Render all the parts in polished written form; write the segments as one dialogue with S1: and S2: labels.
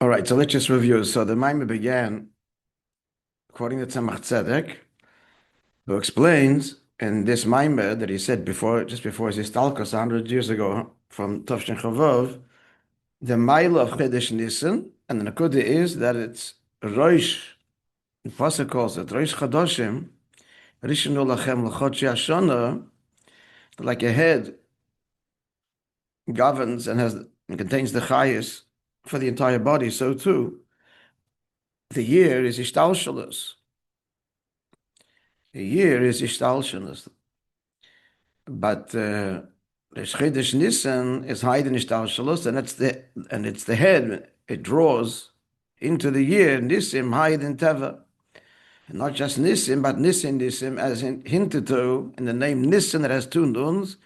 S1: All right, so let's just review. So the Maimon began, according to ''tschk, who explains in this Maimon that he said before, just before his Istalkos 100 years ago from Tavshin Chavov, the mile of Hachodesh ניסן, and the Nakuda is that it's Rosh, the Pasuk calls it Rosh Chadoshim, Rishonu Lachem L'Chodshi Hashana, like a head governs and contains the chayis for the entire body, so too the year is ishtalshalus. The year is ishtalshalus, but Hachodesh ניסן is hiding ishtalshalus, and it's the head. It draws into the year Nisim hide in Teva, and not just Nisim, but Nisim, as hinted to in the name Nisan that has two nuns.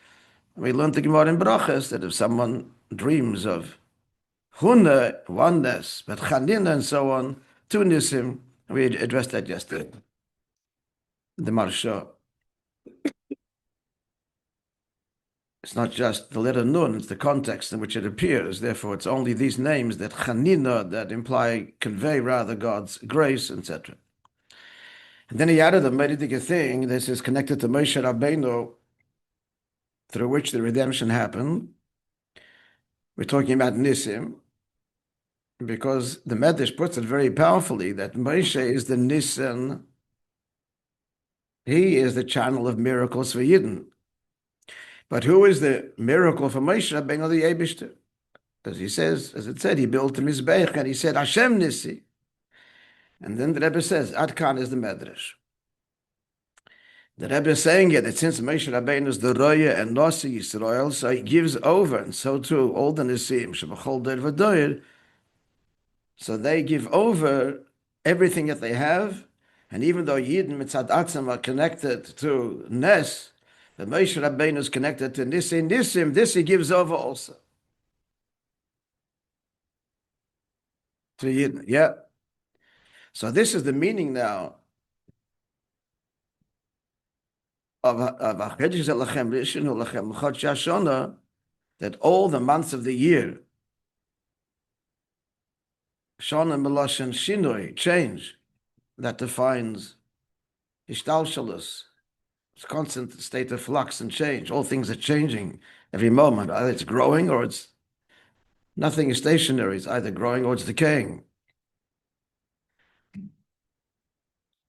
S1: We learned the Gemara in Brachas that if someone dreams of Huna, oneness, but Chanina and so on, two Nisim, we addressed that yesterday. The Marsha. It's not just the letter Nun, it's the context in which it appears. Therefore, it's only these names that Chanina, that imply, convey rather God's grace, etc. And then he added a Medidic thing. This is connected to Moishe Rabbeinu, through which the redemption happened. We're talking about Nisim, because the Medrash puts it very powerfully that Moishe is the Nisan. He is the channel of miracles for Yidden. But who is the miracle for Moishe Rabbeinu, the Eibishter? As he says, as it said, he built a Mizbeach and he said, Hashem Nisi. And then the Rebbe says, Adkan is the Medrash. The Rebbe is saying it, that since Moshe Rabbeinu is the Roya and Nasi Yisrael, so he gives over, and so too all the Nisim, Shebachol Doir V'Doir, so they give over everything that they have, and even though Yidden Mitzad Atzam are connected to Nes, the Moshe Rabbeinu is connected to Nisim, this he gives over also. To Yidden, yeah. So this is the meaning now of that all the months of the year, Shana Meloshen Shinoi, change, that defines Ishtalshalus. It's a constant state of flux and change. All things are changing every moment. Either it's growing or it's nothing is stationary. It's either growing or it's decaying.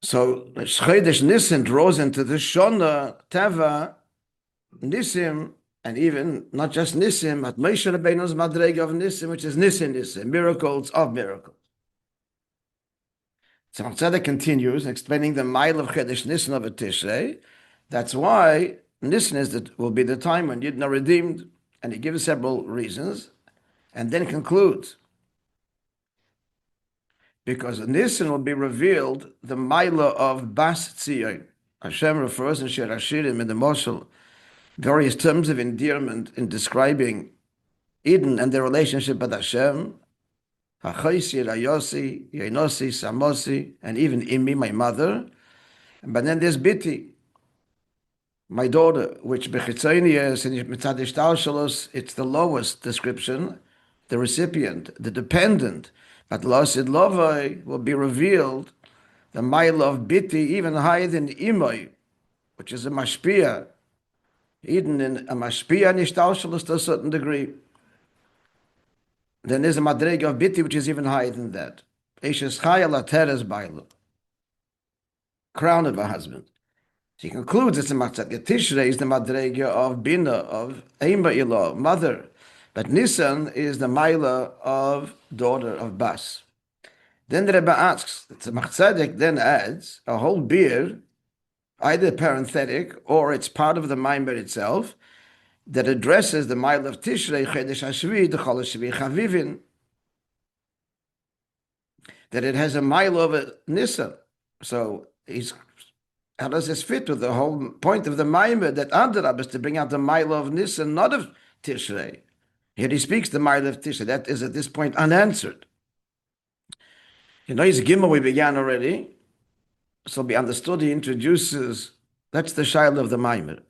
S1: So Hachodesh ניסן draws into the Shona, Teva, Nisim, and even not just Nisim, but Moshe Rabbeinu's Madrega of Nisim, which is Nisim, miracles of miracles. So ''tschk continues explaining the mile of Hachodesh ניסן of ''tschk. That's why Nisan will be the time when Yidden are redeemed, and he gives several reasons, and then concludes. Because Nisan will be revealed the Maila of Bas Tzion. Hashem refers in Shir Hashirim in the Moshel various terms of endearment in describing Eden and their relationship with Hashem. Hachoisi, Rayosi, Yoinosi, Samosi, and even Imi, my mother. But then there's Biti, my daughter, which Bechitzonius and Mitzad Ishtalshalos, it's the lowest description, the recipient, the dependent. But Losid Lovai will be revealed, the mile of Biti, even higher than Imoi, which is a Mashpia. Eden in a Mashpia and Ishtalshalos to a certain degree. Then there's a Madrega of Biti, which is even higher than that. Eshes Chayal Ateres Bailu, crown of a husband. He concludes it's a Matzat. Tishrei is the Madrega of Bina, of Eimba Ilah, mother. But Nisan is the Maila of daughter of Bas. Then the Rebbe asks, the Tzemach then adds a whole beer, either parenthetic or it's part of the Maimer itself, that addresses the Maila of Tishrei, Chodesh Hashvi, the Chol Hashvi Chavivin, that it has a Maila of a Nisan. So how does this fit with the whole point of the Maimer, that Adarab is to bring out the Maila of Nisan, not of Tishrei? Here he speaks the Maila of Tishrei. That is at this point unanswered. You know, his Gimel we began already. So be understood, he introduces, that's the Shaila of the Maimer.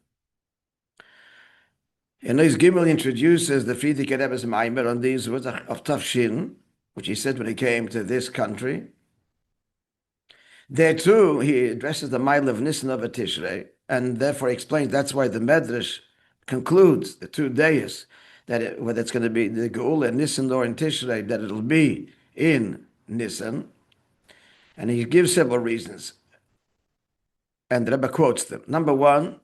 S1: You know, his Gimel introduces the Friedrich Rebbe's Maimer on these words of Tafshin, which he said when he came to this country. There too, he addresses the Mile of ניסן of Tishrei, and therefore explains that's why the Medrash concludes the 2 days, that whether it's going to be the Geula in ניסן or in Tishrei, that it'll be in ניסן. And he gives several reasons. And the Rebbe quotes them. Number one,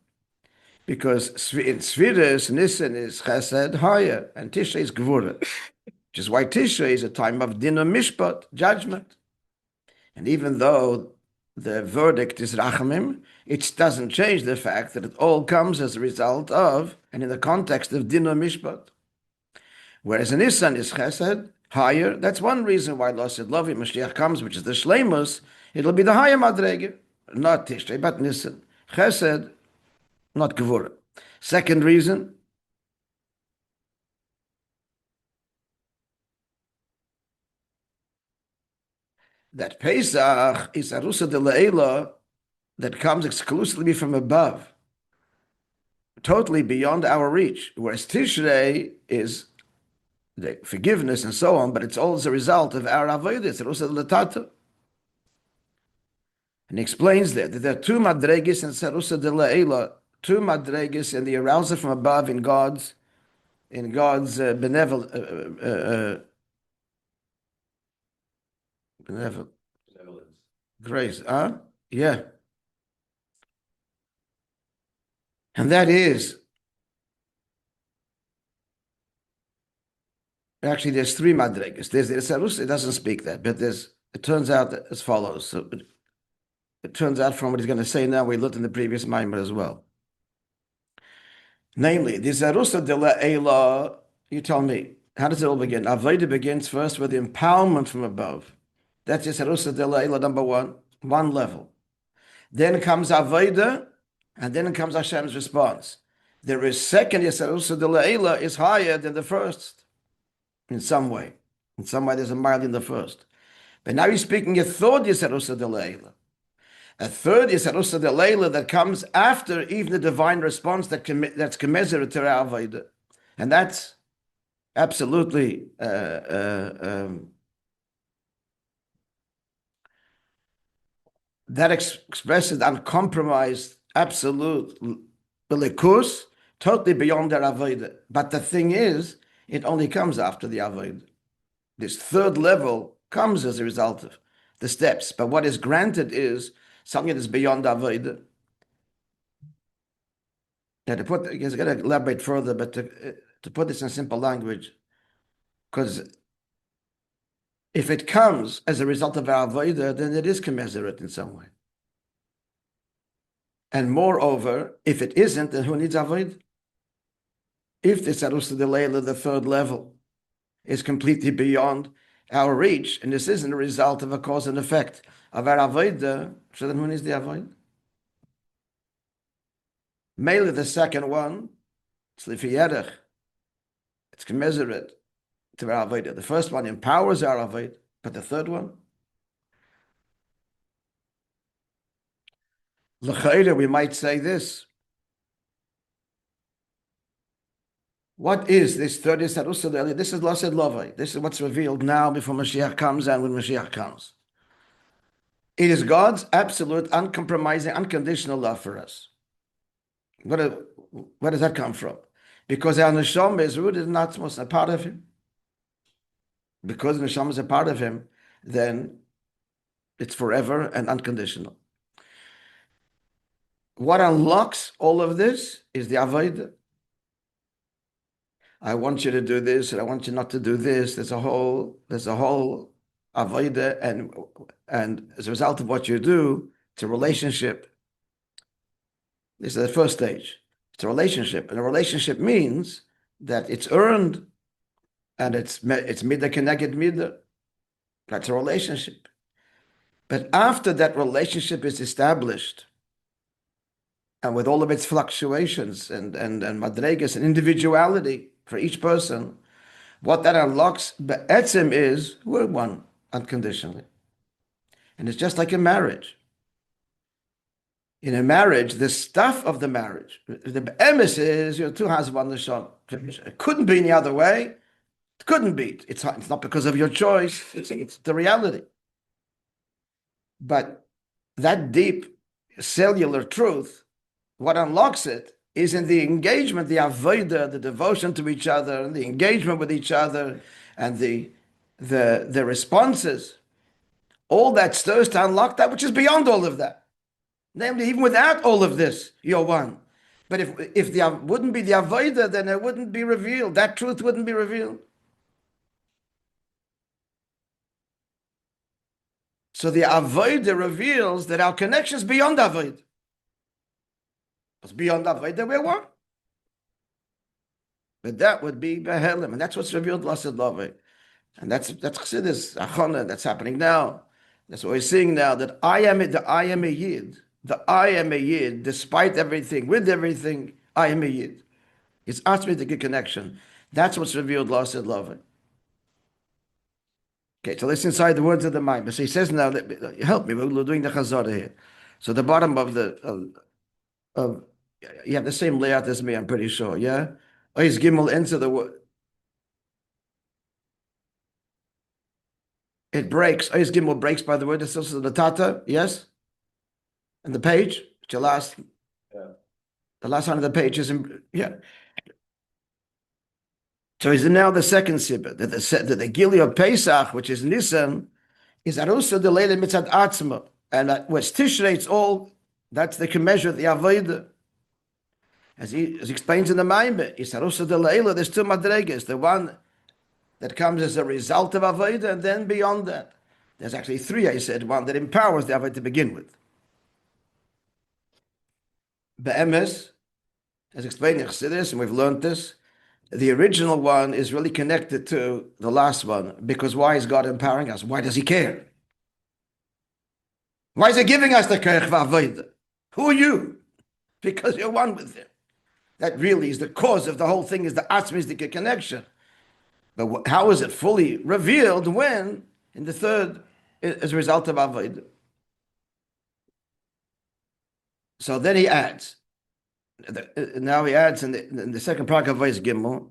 S1: because in Sfiris, ניסן is Chesed, higher, and Tishrei is Gvura, which is why Tishrei is a time of Din Mishpat, judgment. And even though the verdict is Rachamim, it doesn't change the fact that it all comes as a result of, and in the context of Din Mishpat. Whereas in ניסן is Chesed, higher. That's one reason why Allah said, Love Mashiach comes, which is the Shleimus. It'll be the higher Madrege, not Tishrei, but ניסן. Chesed, not Gevurah. Second reason, that Pesach is Arusa de Le'ela that comes exclusively from above, totally beyond our reach, whereas Tishrei is the forgiveness and so on, but it's all as a result of our avodah. It's Arusa de Latata. And he explains that there are 2 madregis in Sarusa de Le'ela, 2 madregis in the arousal from above in God's benevolence, grace. Yeah. And that is, actually, there's 3 madregas. There's the Sarus, it doesn't speak that, but it turns out as follows. So it turns out from what he's going to say now, we looked in the previous Maamar as well. Namely, the Zarusa de la Eila, you tell me, how does it all begin? Avodah begins first with the empowerment from above. That's Zarusa de la Eila, number one level. Then comes Avodah, and then comes Hashem's response. There is second Zarusa de la Eila is higher than the first. In some way. In some way, there's a mile in the first. But now he's speaking a third Yesarusa de Leila. A third Yesarusa de Leila that comes after even the divine response that's commensurate to our Avodah. And that's absolutely that expresses uncompromised, absolute likus, totally beyond their Avodah. But the thing is, it only comes after the avodah. This third level comes as a result of the steps. But what is granted is something that is beyond avodah. Now, he's going to elaborate further, but to put this in simple language, because if it comes as a result of our avodah, then it is commensurate in some way. And moreover, if it isn't, then who needs avodah? If the Sarusa de Leila, the third level, is completely beyond our reach, and this isn't a result of a cause and effect of our avodah, so then who needs the avodah? Mainly the second one, it's lifiyerech, it's commensurate to our avodah. The first one empowers our avodah, but the third one, l'chayre, we might say this. What is this third Sarusa de Leila? This is Lased Lavai. This is what's revealed now before Mashiach comes and when Mashiach comes. It is God's absolute, uncompromising, unconditional love for us. Where does that come from? Because our neshama is rooted in Atzmos, a part of Him. Because the neshama is a part of Him, then it's forever and unconditional. What unlocks all of this is the avodah. I want you to do this, and I want you not to do this. There's a whole avodah, and as a result of what you do, it's a relationship. This is the first stage. It's a relationship, and a relationship means that it's earned, and it's midah keneged midah. That's a relationship. But after that relationship is established, and with all of its fluctuations and madregas and individuality for each person, what that unlocks be'etzim is we're one unconditionally. And it's just like a marriage. In a marriage, the stuff of the marriage, the emes is, two has one neshama. It couldn't be any other way. It couldn't be. It's not because of your choice. It's the reality. But that deep cellular truth, what unlocks it is in the engagement, the avodah, the devotion to each other, and the engagement with each other, and the responses. All that stirs to unlock that which is beyond all of that. Namely, even without all of this, you're one. But if there wouldn't be the avodah, then it wouldn't be revealed. That truth wouldn't be revealed. So the avodah reveals that our connection is beyond avodah. It's beyond avodah, we're one. But that would be behelim, and that's what's revealed lasted love. And that's Chassidus, Achona, that's happening now. That's what we're seeing now, that I am a Yid. The I am a Yid, despite everything, with everything, I am a Yid. It's atzmitic connection. That's what's revealed lasted love. Okay, so let's inside the words of the mind. So he says now, help me, we're doing the Chazorah here. So the bottom of you have the same layout as me, I'm pretty sure, yeah? Ois Gimel enter the word. It breaks. Ois Gimel breaks by the word. It's also the Tata, yes? And the page, the last line of the page is, yeah. So is now the second sibah, that the Gili of Pesach, which is Nisan, is Arusa the Leila Mitzad Atzma. And which Tishrei, all, that's they can measure the Avodah. As he explains in the Maimbe, is Arusa the Leila, there's two Madregas, the one that comes as a result of Avodah, and then beyond that. There's actually three, I said, one that empowers the Avodah to begin with. Be'emes, as explained in Chassidus, and we've learned this, the original one is really connected to the last one, because why is God empowering us? Why does he care? Why is he giving us the Kerech V'Avodah? Who are you? Because you're one with him. That really is the cause of the whole thing, is the atzmistic connection. But how is it fully revealed when, in the third, as a result of Avodah? So then he adds, now he adds in the second parak of Vayis Gimel,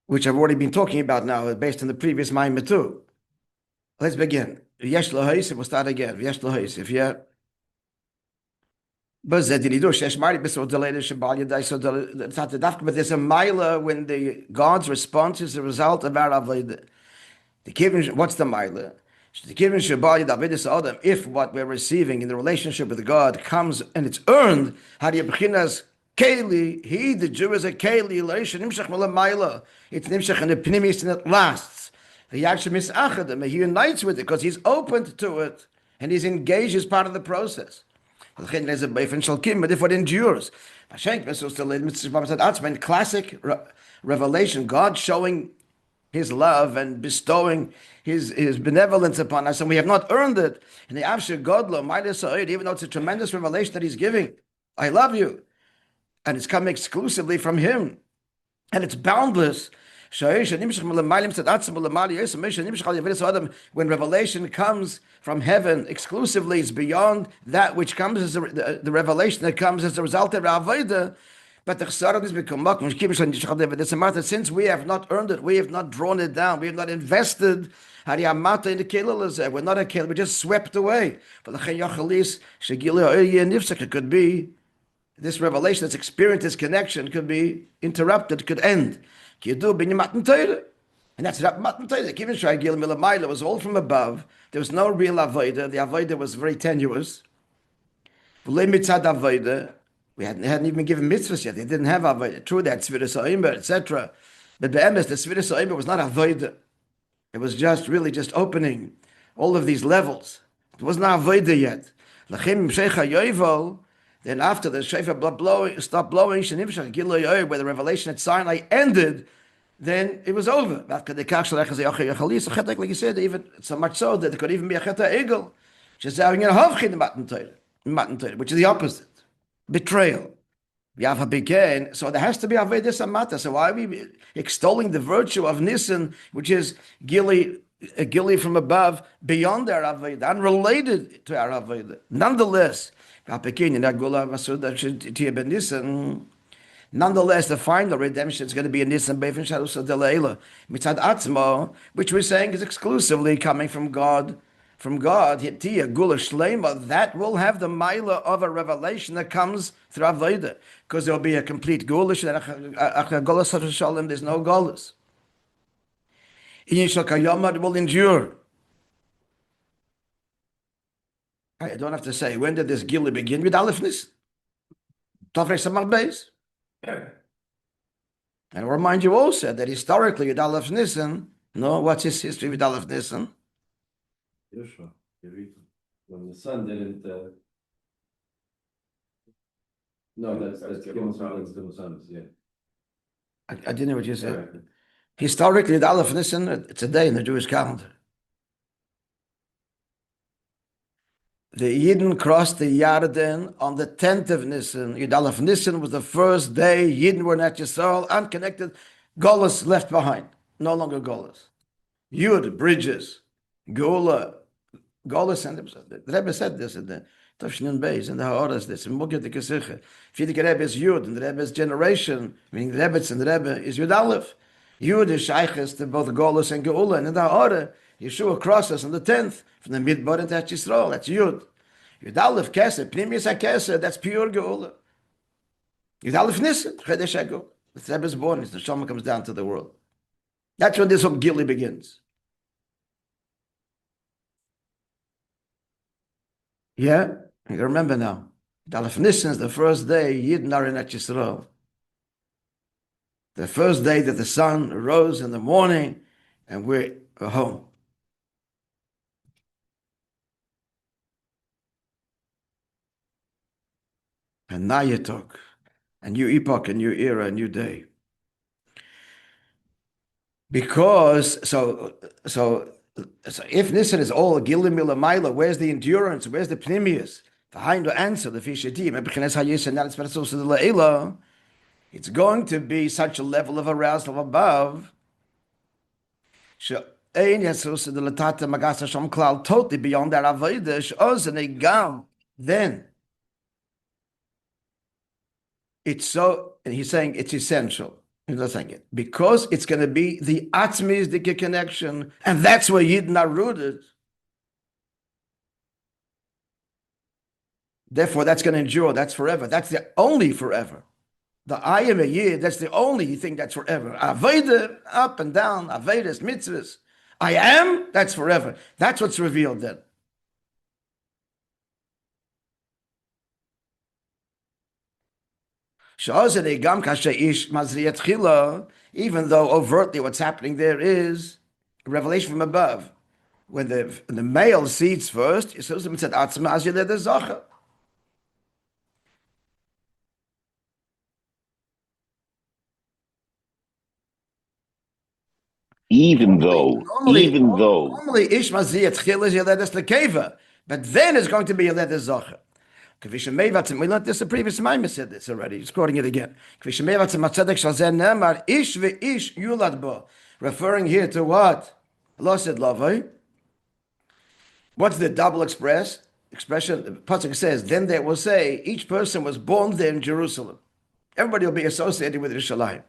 S1: which I've already been talking about now, based on the previous Maimah too. Let's begin. Yesh L'Ha'isif, we'll start again. Yesh L'Ha'isif, yeah. But there's a milah when the God's response is a result of our avodah. What's the milah? If what we're receiving in the relationship with God comes and it's earned, Keli, he, the Jew, is a Keli, it's nimshach and a pnimis, and it lasts. He unites with it because he's open to it and he's engaged as part of the process. But if it endures, in classic revelation, God showing his love and bestowing his benevolence upon us, and we have not earned it. And the Avshir Godlo, even though it's a tremendous revelation that he's giving, I love you. And it's coming exclusively from him. And it's boundless. When revelation comes from heaven exclusively, it's beyond that which comes as the revelation that comes as a result of Avodah. But the Chesed is become since we have not earned it, we have not drawn it down, we have not invested in the Kelil. We're not a Kelil, we're just swept away. It could be this revelation, this experience, this connection could be interrupted, could end. And that's Matan Torah. It was all from above. There was no real avodah. The avodah was very tenuous. We hadn't even given mitzvahs yet. They didn't have avodah. True that, Sviras Ha'imber, etc. But be'emes, the Sviras Ha'imber was not avodah. It was just opening all of these levels. It wasn't avodah yet. Then after the shofar stopped blowing, where the revelation at Sinai ended, then it was over. Like you said, even so much so that it could even be a cheta egel, which is the opposite. Betrayal. So there has to be Avedis Amata. So why are we extolling the virtue of Nisan, which is Gili from above, beyond our Aveda, unrelated to our Aveda? Nonetheless, Nonetheless, the final redemption is going to be a ניסן באופן שעושה דלעילה מצד עצמו, which we're saying is exclusively coming from God. From God, Hitiyah Gula Shlema, that will have the Maila of a revelation that comes through Avodah, because there'll be a complete Gulish, and Gulas of Shalom, there's no Gulas. Inyan Kayamad will endure. I don't have to say, when did this Gili begin? With Aleph Nis? Tofrei Samach Beis. And I'll remind you also that historically, with Aleph Nisan, no, what's his history with Aleph Nisan?
S2: Joshua, when the sun didn't. No, that's Gimel Sons, yeah.
S1: I didn't know what you said. Right. Historically, the Aleph Nisan, it's a day in the Jewish calendar. The Yidden crossed the Yarden on the 10th of Nisan. Yud Aleph Nisan was the first day Yidden were not Yisrael, unconnected. Golas left behind, no longer Golas. Yud, bridges, Geula, Golas, and the Rebbe said this in the Tafshin Beis, and the Ha'oras, this, and Mugget the Kesiche. If you think the Rebbe is Yud, and the Rebbe's generation, meaning the Rebbe's and the Rebbe, is Yud Aleph. Yud is Shayches to both Golas and Geula, and in the Ha'orah, Yeshua crosses on the 10th from the Midbar into Yisrael. That's Yud. Yud Aleph Keser, Pnimius HaKeser, that's pure Geula. Yud Aleph Nisan, Hachodesh HaGeula. The Rebbe is born, the Shama comes down to the world. That's when this whole Gili begins. Yeah, you remember now. Aleph Nisan is the first day Yidden are in Yisrael. The first day that the sun rose in the morning, and we're home. And now you talk. A new epoch, a new era, a new day. Because, so if Nisan is all Gilim Milamayla, where's the endurance? Where's the Pnimius? Behind the answer, the Fishatim, it's going to be such a level of arousal above. Totally beyond that Avodah, then it's so, and he's saying it's essential. He's not saying it because it's going to be the Atzmizdike connection, and that's where Yidden are rooted. Therefore, that's going to endure. That's forever. That's the only forever. The I am a Yid, that's the only thing that's forever. Avodah, up and down, Avedis, mitzvahs. I am, that's forever. That's what's revealed then. Even though overtly what's happening there is a revelation from above. When the male seeds first,
S3: even though
S1: normally Ish Maziyat Chil is Yeledes Lekeva, but then it's going to be Yeledes Zocher. We learned this, the previous Maimon said this already. He's quoting it again. Referring here to what? Allah said, Lavai. What's the double expression? The Pasuk says, then they will say, each person was born there in Jerusalem. Everybody will be associated with Yerushalayim.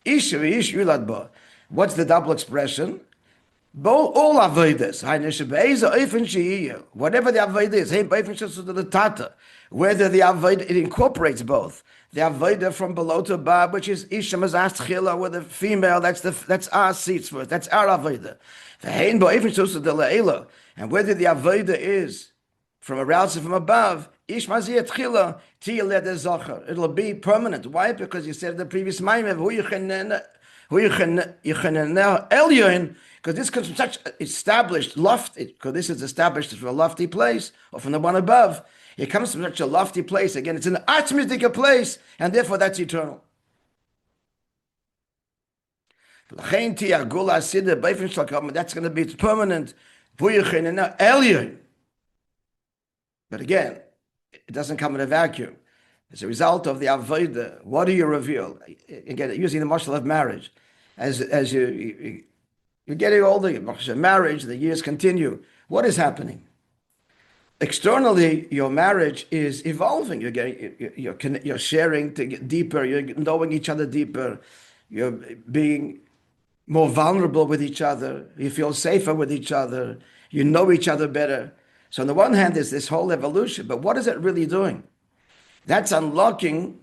S1: Ish v'ish yulad bo. What's the double expression? All avodas, whatever the avodah is, whether the avodah, it incorporates both. The avodah from below to above, which is isha mazas chila, with the female, that's our seats first, that's our avodah. And whether the avodah is from aroused from above, ish maziyat chila, it'll be permanent. Why? Because you said in the previous maimah, because this comes from such established lofty, because this is established from a lofty place, or from the one above. It comes from such a lofty place. Again, it's an atzmizdike place, and therefore that's eternal. That's going to be permanent. But again, it doesn't come in a vacuum. As a result of the avodah, what do you reveal? Again, using the marshal of marriage, as you're getting older, marriage, the years continue. What is happening? externally, your marriage is evolving. You're sharing to get deeper. You're knowing each other deeper. You're being more vulnerable with each other. You feel safer with each other. You know each other better. So on the one hand, there's this whole evolution, but what is it really doing? That's unlocking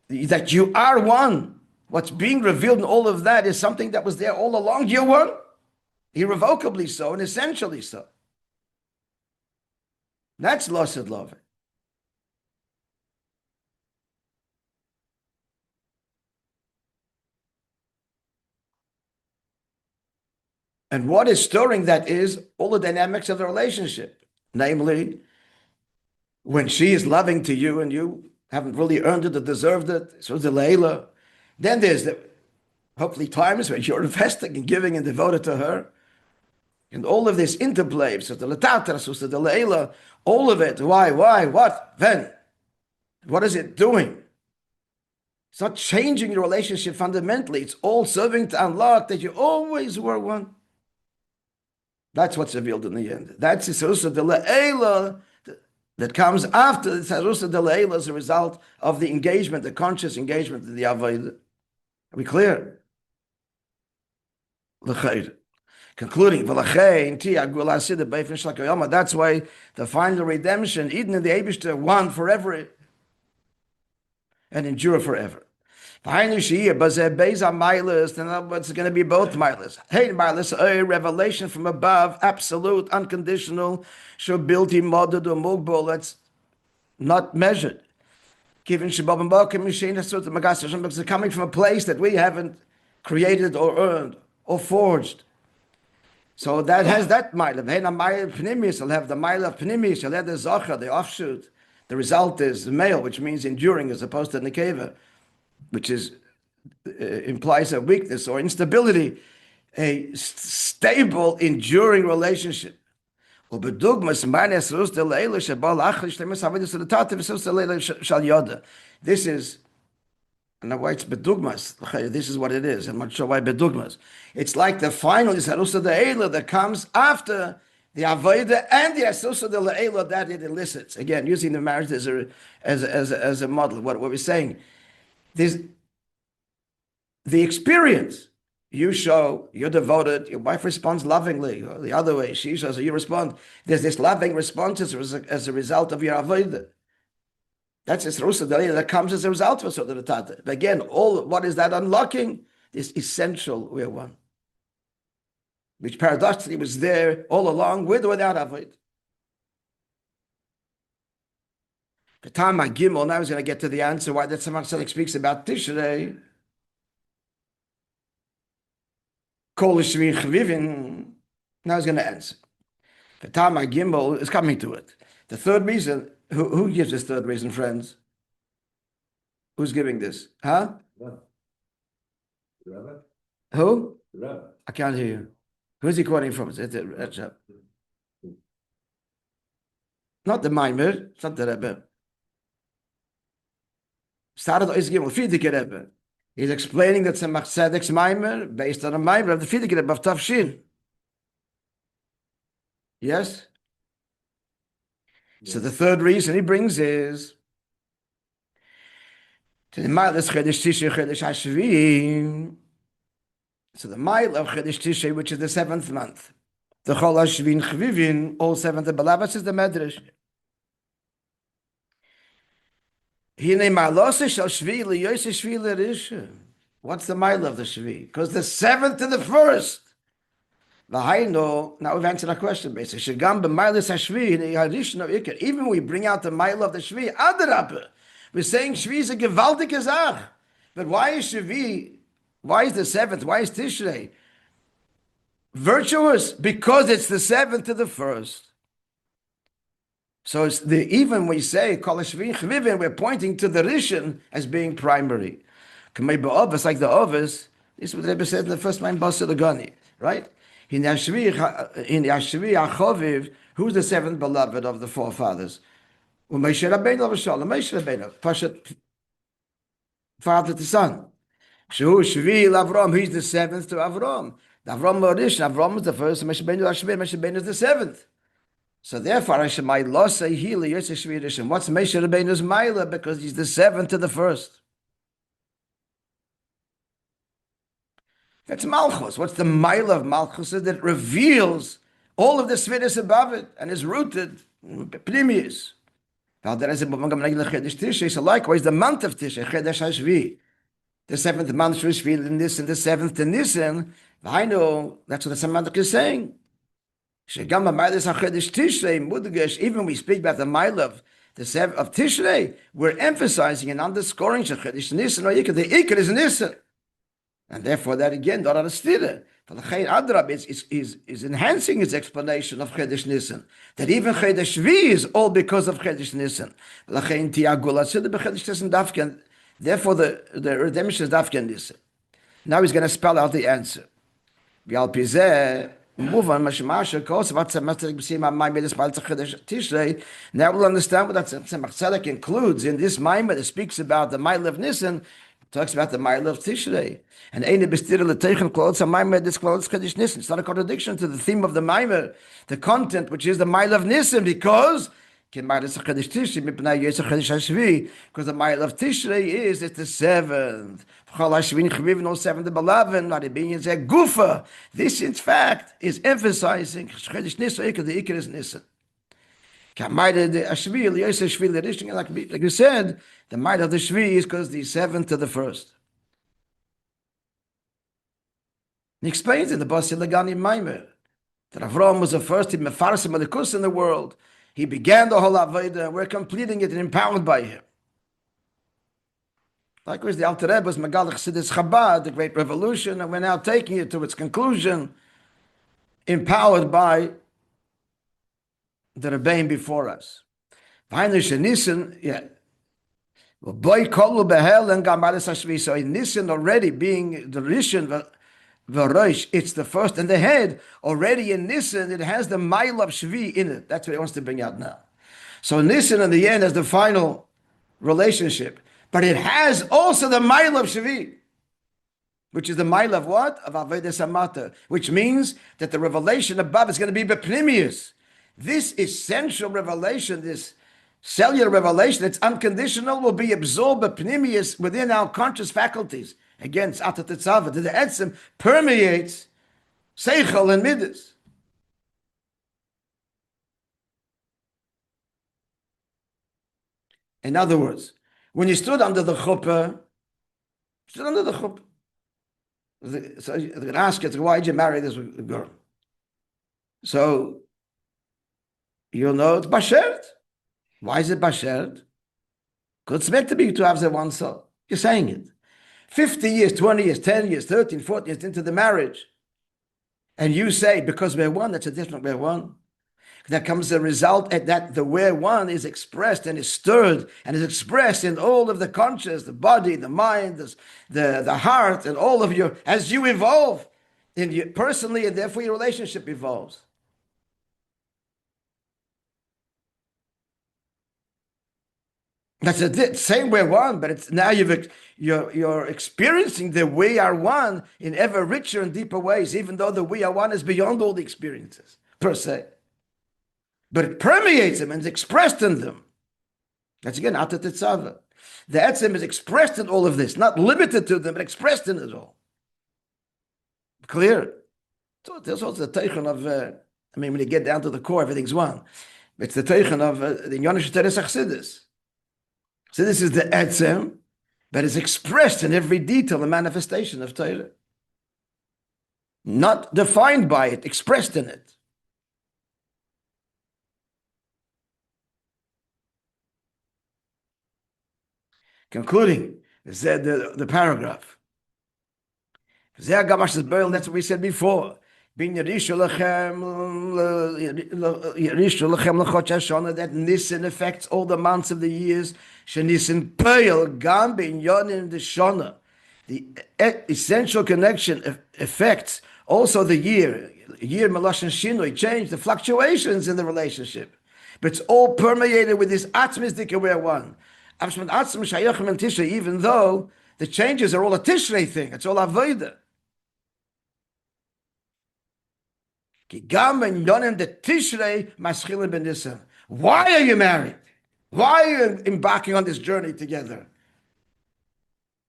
S1: that you are one. What's being revealed in all of that is something that was there all along. You're one. Irrevocably so and essentially so. That's Lasad Love. And what is stirring that is all the dynamics of the relationship. Namely, when she is loving to you and you haven't really earned it or deserved it, so the Layla. Then there's the hopefully times when you're investing and giving and devoted to her. And all of this interplay, so the Latatra, so the Layla, all of it. Why, what, when? What is it doing? It's not changing your relationship fundamentally. It's all serving to unlock that you always were one. That's what's revealed in the end. That's the Sarusa de Le'ela that comes after the Sarusa de Le'ela as a result of the engagement, the conscious engagement of the Avodah. Are we clear? L'chayr. Concluding, that's why the final redemption, even in the Eibishter, won forever and endure forever. Then it's going to be both milas. Hey, milas, a revelation from above, absolute, unconditional, shabilti moded or mugbal, that's not measured. Given it's coming from a place that we haven't created or earned or forged. So that has that mile. Hey, na mile pnimis, you'll have the mile of pnimis, you'll have the zacha, the offshoot. The result is the male, which means enduring as opposed to nekeva, which is implies a weakness or instability, a stable, enduring relationship. This is, I know why it's bedugmas. This is what it is. I'm not sure why bedugmas. It's like the final Isarusa de Eila that comes after the Avodah and the Isarusa de Eila that it elicits. Again, using the marriage as a model. What we're saying, there's the experience. You show, you're devoted, your wife responds lovingly, or the other way, she shows, you respond. There's this loving response as a result of your Avodah. That's Isarusa de Eila that comes as a result of the Tata. But again, what is that unlocking? This essential, we're one. Which paradoxically was there all along, with or without Avodah. The time I Gimel, now I was going to get to the answer why that Tzemach Tzedek speaks about Tishrei. Kol Shvi Chvivin. Now I was going to answer. The time I Gimel is coming to it. The third reason, who gives this third reason, friends? Who's giving this? Huh?
S2: Rabbi?
S1: Who?
S2: Rabbi.
S1: I can't hear you. Who's he quoting from? Not the Maimer, it's not the Rebbe. Started Ois Gimel, Fiedeke Rebbe. He's explaining that Tzemach Tzedek's Maimer, based on a Maimer of the Fiedeke Rebbe of Tafshin. Yes? So the third reason he brings is to the mile of Chodesh Tishrei, Chodesh Hashvi. So the mile of Chodesh Tishrei, which is the 7th month, the Chol Hashvin Chvivin, all 7th of Belavas is the Medrash. Hine Malose Shal Shvi Liyose Shvi L'Risha. What's the mile of the Shvi? Because the 7th to the 1st. Now we've answered our question basically. Even we bring out the mile of the Shvi, Adarabah. We're saying Shvi is a gewaltige Zach. But why is Shvi, why is the 7th, why is Tishrei virtuous? Because it's the 7th to the 1st. So it's even we say Kol Shvi Chvivin, we're pointing to the Rishon as being primary. It's like the Ovis. This is what Rebbe said in the first line, Basa Lagani, right? In Yashvi Achoviv, who's the 7th beloved of the forefathers? Moishe Rabbeinu, Moishe Rabbeinu, Pashat, father to son. Shvi Avram, he's the 7th to Avram. Avram Morish, Avram is the first, Moishe Rabbeinu is the 7th. So therefore, Hashemayim Losei Hili Yosef Shvidish. And what's Moshe Rabbeinu's Maila? Because he's the seventh to the first. That's Malchus. What's the Maila of Malchus? Is that it reveals all of the Svidis above it and is rooted in Pnimius. So likewise, the month of Tishrei, Chodesh Hashvi, the seventh month for Shvi, and this and the seventh to ניסן. I know that's what the Samantic is saying. Even we speak about the mile of the seventh of Tishrei, we're emphasizing and underscoring Chodesh ניסן, or the Iker is ניסן. And therefore, that again, not understood. But the Chayin Adrab is enhancing his explanation of Chodesh ניסן. That even Chodesh Shvi is all because of Chodesh ניסן. Therefore, the redemption is Dafken ניסן. Now he's going to spell out the answer. Move on. Now we'll understand what that Tzemach includes in this Maimah that speaks about the Mile of ניסן. Talks about the Mile of Tishrei. And it's not a contradiction to the theme of the Maimah, the content, which is the Mile of ניסן, because the Mile of Tishrei is it's the seventh. This, in fact, is emphasizing like we said, the might of the Shvi is because the seventh to the first. He explains in the Basi Lagani Maimer that Avram was the first in Mefarsim Alikus in the world. He began the whole Avodah, and we're completing it and empowered by him. Likewise, the Alter Rebbe was Megalech Sidis Chabad, the great revolution, and we're now taking it to its conclusion, empowered by the Rebbeim before us. ניסן, yeah. Boy Kolu Behel and Gamalis Hashvi. So in ניסן already being the Rishon V'Rosh, it's the first and the head. Already in ניסן, it has the Mile of Shvi in it. That's what he wants to bring out now. So ניסן in the end has the final relationship. But it has also the Mile of Shvi, which is the Mile of what? Of Avodah Samata, which means that the revelation above is going to be Bepnimius. This essential revelation, this cellular revelation, it's unconditional, will be absorbed Bepnimius within our conscious faculties. Again, it's Atat Tetzava, the Etzem permeates Seichel and Midas. In other words, when you stood under the chuppah, so they're ask you, why did you marry this girl? So you'll know it's bashert. Why is it bashert? Because it's meant to be to have the one soul. You're saying it. 50 years, 20 years, 10 years, 13, 14 years into the marriage. And you say, because we're one, that's a different we're one. That comes a result at that the we're one is expressed and is stirred and is expressed in all of the conscious, the body, the mind, the heart, and all of your, as you evolve in you personally, and therefore your relationship evolves. That's the same we're one, but it's now you're experiencing the we are one in ever richer and deeper ways, even though the we are one is beyond all the experiences per se. But it permeates them and is expressed in them. That's again Atat Tetzava. The Etzem is expressed in all of this, not limited to them, but expressed in it all. Clear? So there's also the teichen of, when you get down to the core, everything's one. It's the teichen of the Yonish Teres Achsidis. So this is the Etzem, but it's expressed in every detail and manifestation of Torah. Not defined by it, expressed in it. Concluding, the paragraph. That's what we said before. That ניסן affects all the months of the years. The essential connection affects also the year. Year Melashon Shinoi change, the fluctuations in the relationship. But it's all permeated with this Atzmisdik we're one. Even though the changes are all a Tishrei thing, it's all Avodah. Ki gam ben yonim de Tishrei maschilin ben Nisan. Why are you married? Why are you embarking on this journey together?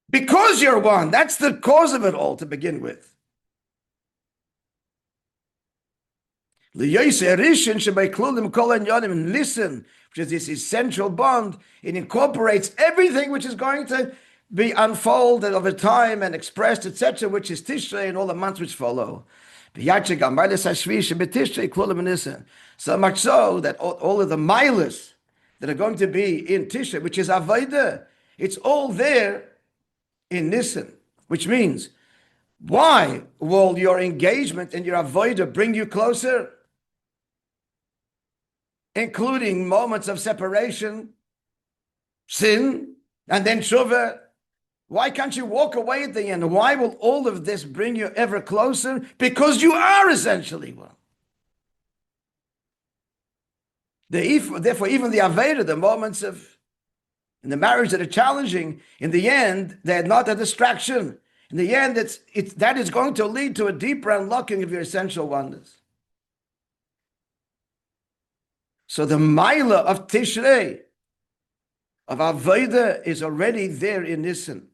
S1: Because you're one. That's the cause of it all to begin with. Listen, which is this essential bond, it incorporates everything which is going to be unfolded over time and expressed, etc., which is Tishrei and all the months which follow. So much so that all of the milas that are going to be in Tishrei, which is Avodah, it's all there in ניסן, which means, why will your engagement and your avodah bring you closer? Including moments of separation, sin, and then tshuva. Why can't you walk away at the end? Why will all of this bring you ever closer? Because you are essentially one. Therefore, even the avodah, the moments of in the marriage that are challenging, in the end, they're not a distraction. In the end, that is going to lead to a deeper unlocking of your essential oneness. So the Maila of Tishrei, of Avodah, is already there in ניסן.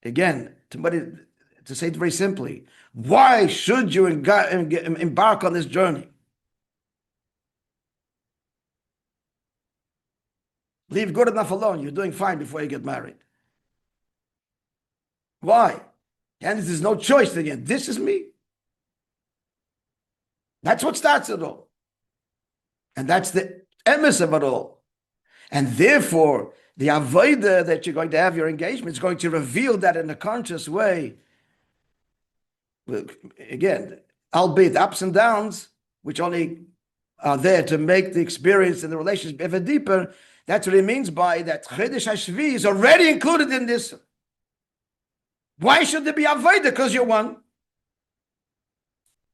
S1: Again, to say it very simply, why should you embark on this journey? Leave good enough alone. You're doing fine before you get married. Why? And there's no choice again. This is me. That's what starts it all. And that's the emes of it all. And therefore, the avodah that you're going to have your engagement is going to reveal that in a conscious way. Again, albeit ups and downs, which only are there to make the experience and the relationship ever deeper. That's what it means by that Chodesh HaShvi is already included in this. Why should there be avodah? Because you're one.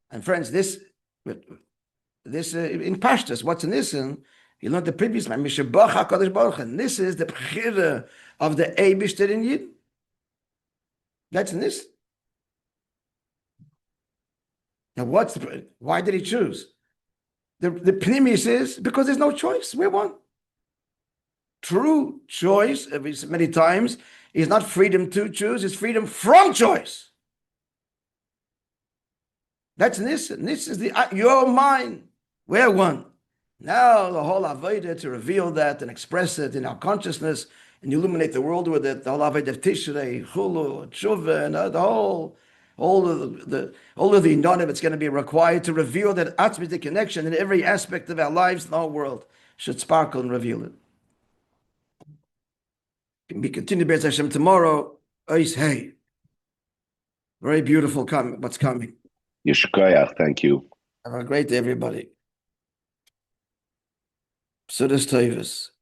S1: And friends, this in Pashtus, what's in ניסן? You learned the previous man, Mishabach HaKadosh Baruch Hu. This is the bechira of the Eibishter in Yid. That's in ניסן. Now, why did he choose? The Pnimis is because there's no choice. We're one. True choice, many times, is not freedom to choose, it's freedom from choice. That's ניסן. This is your mind. We're one. Now the whole Avodah to reveal that and express it in our consciousness and illuminate the world with it, the whole Avodah of Tishrei, Chulu, Tshuva, and all of the Indonim, it's going to be required to reveal that Atzmite connection in every aspect of our lives in the whole world should sparkle and reveal it. We continue Be'ez Hashem tomorrow. Hey, very beautiful what's coming.
S3: Yeshkoyach, thank you.
S1: Have a great day, everybody. Sudas Tovus.